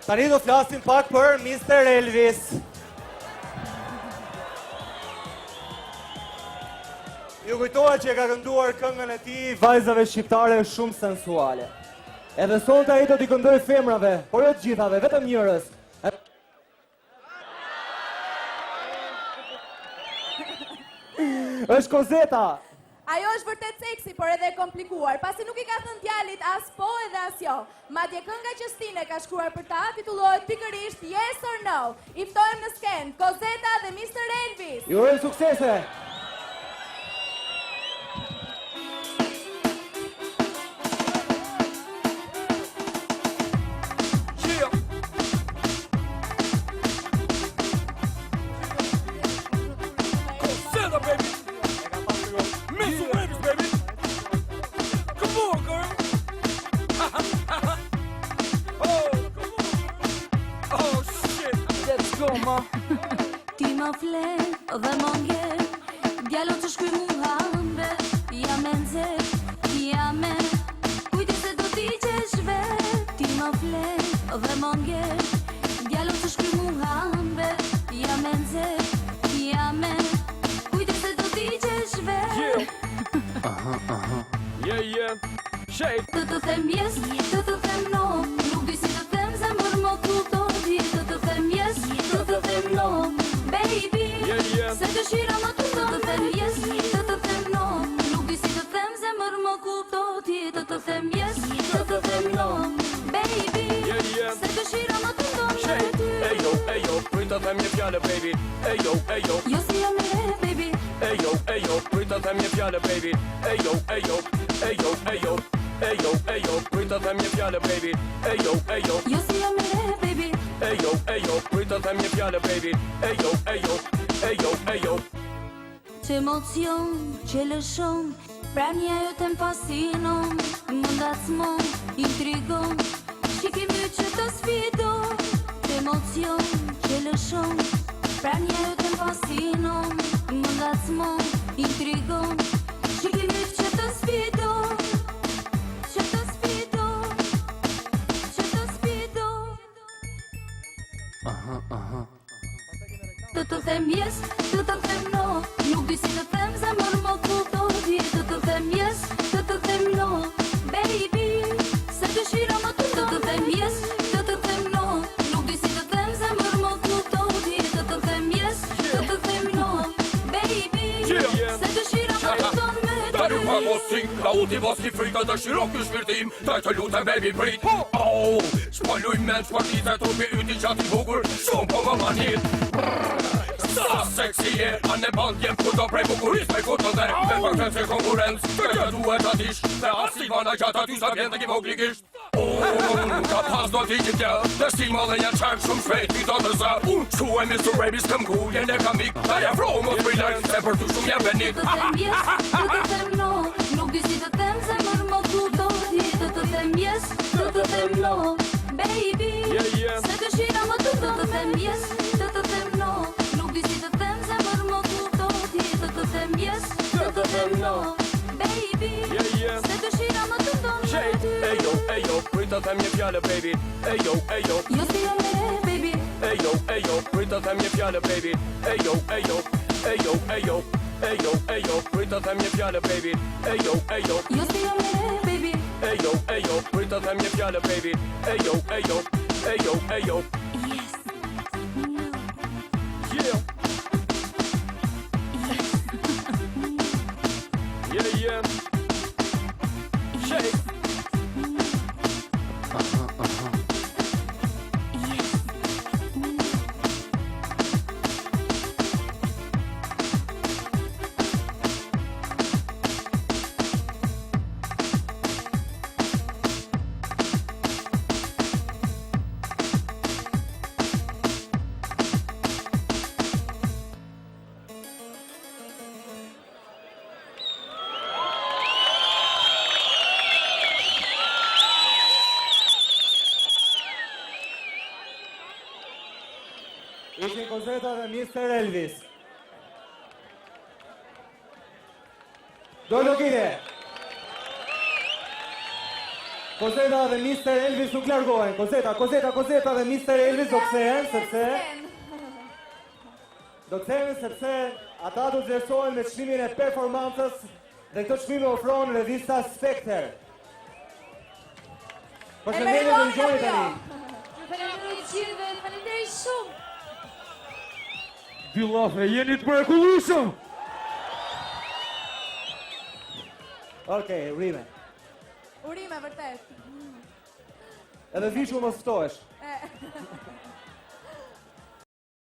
Tani do flasim pak për Mr. Elvis. Ju kujtohet që ka kënduar këngën e tij vajzave shqiptare shumë sensuale. Edhe sonte ai do t'i këndoj femrave, por jo të gjithave, vetëm njërës. Është Kozeta. Ajo është vërtet seksi, por edhe komplikuar, pasi nuk I ka thënë djalit as po edhe as jo. Madje kënga që Stine ka shkruar për ta titullohet pikërisht Yes or No. I ftojmë në sken Kozeta dhe Mr. Elvis. Ju urojmë suksese. Ti ma fle dhe më nge Djallo që shkuj mu hambe Ja me nxe, ja me Kujti se do t'i qesh vet Ti ma fle dhe më nge Djallo që shkuj mu hambe Ja me nxe, ja me Kujti se do t'i qesh vet Yeah Shake Të të them yes, të të them no Nuk di si të them zemër më kupton ti Të të them yes, të të them no Baby, se të shira më të të them yes, të të them no Nuk di si të them zemër më kupton ti Të të them yes, të të them no Baby, se të shira më të ty Ejo, prit të them një fjallë baby Ejo Jo si jam e baby Ejo, prit të them një fjallë baby Ejo, prit të them një fjallë baby Ejo Jo si jam e baby Ejo, prit të them një fjallë baby Ejo Që emocion, që lëshon Prania jo të m'fasinon Më ndacmon, intrigon Shikimi që të sfidon Që emocion, që lëshon Prania jo të m'fasinon Më ndacmon, intrigon Shikimi që të sfidon Që të sfidon Që të sfidon Të të them yes, të të them no Nuk di si të them zemër më kupton ti Të të them yes, të të them no Baby, se të shira më të them yes, të të them no Nuk di si të them zemër më kupton ti Të të them yes, të të them no Baby, se të shira më kupton me ty Da nuk pa mosin, ka u t'i vos t'i frika të shirok të shvirtim Daj të lutem baby prit Shpalluj me të shpartit e trupi yti qati bukur Shumë po më manit Sa seksi je, anë e band jem kudo prej bukuris me kudo dhe Me përkën se konkurenc, për që duhet atish Dhe as t'i vana gjatë aty sa vjen dhe ki voglikisht Ka pas do t'i gjithja Dhe stima dhe një qërë shumë shpejt t'i do të zë Unë quaj Mr. Babies këm ku jen e kamik Dhe ja vro më t'prilaj se për tu shumë jem venit Të them yes, të të them no Nuk di si të them zemër më kupton ti Të të them yes, të të them no Baby, se të shira më të them yes, të të them no Nuk di si të them zemër më kupton ti Të të them yes, të të them no Baby, se të shira më të ty Ejo, prit të them një fjallë baby Ejo Jo si jam e baby Ejo, prit të them një fjallë baby Ejo, prit të them një fjallë baby Ejo Jo si jam e baby Ejo, prit të them një fjallë baby Ejo Yes, no Yeah Yeah Shake Ishin Kozeta dhe Mr. Elvis. Do lukite. Kozeta dhe Mr. Elvis nuk largohen. Kozeta dhe Mr. Elvis do kthehen sepse ata do të vlerësohen me çmimin e performancës dhe këtë çmim e ofron revista Spectre. Përshëndetje dhe dëgjoni tani. Ju falenderoj gjithë dhe falenderoj shumë. Dy llafe, jeni të mrekullueshëm. Okej, urime. Urime vërtet. Edhe vishu mos ftohesh.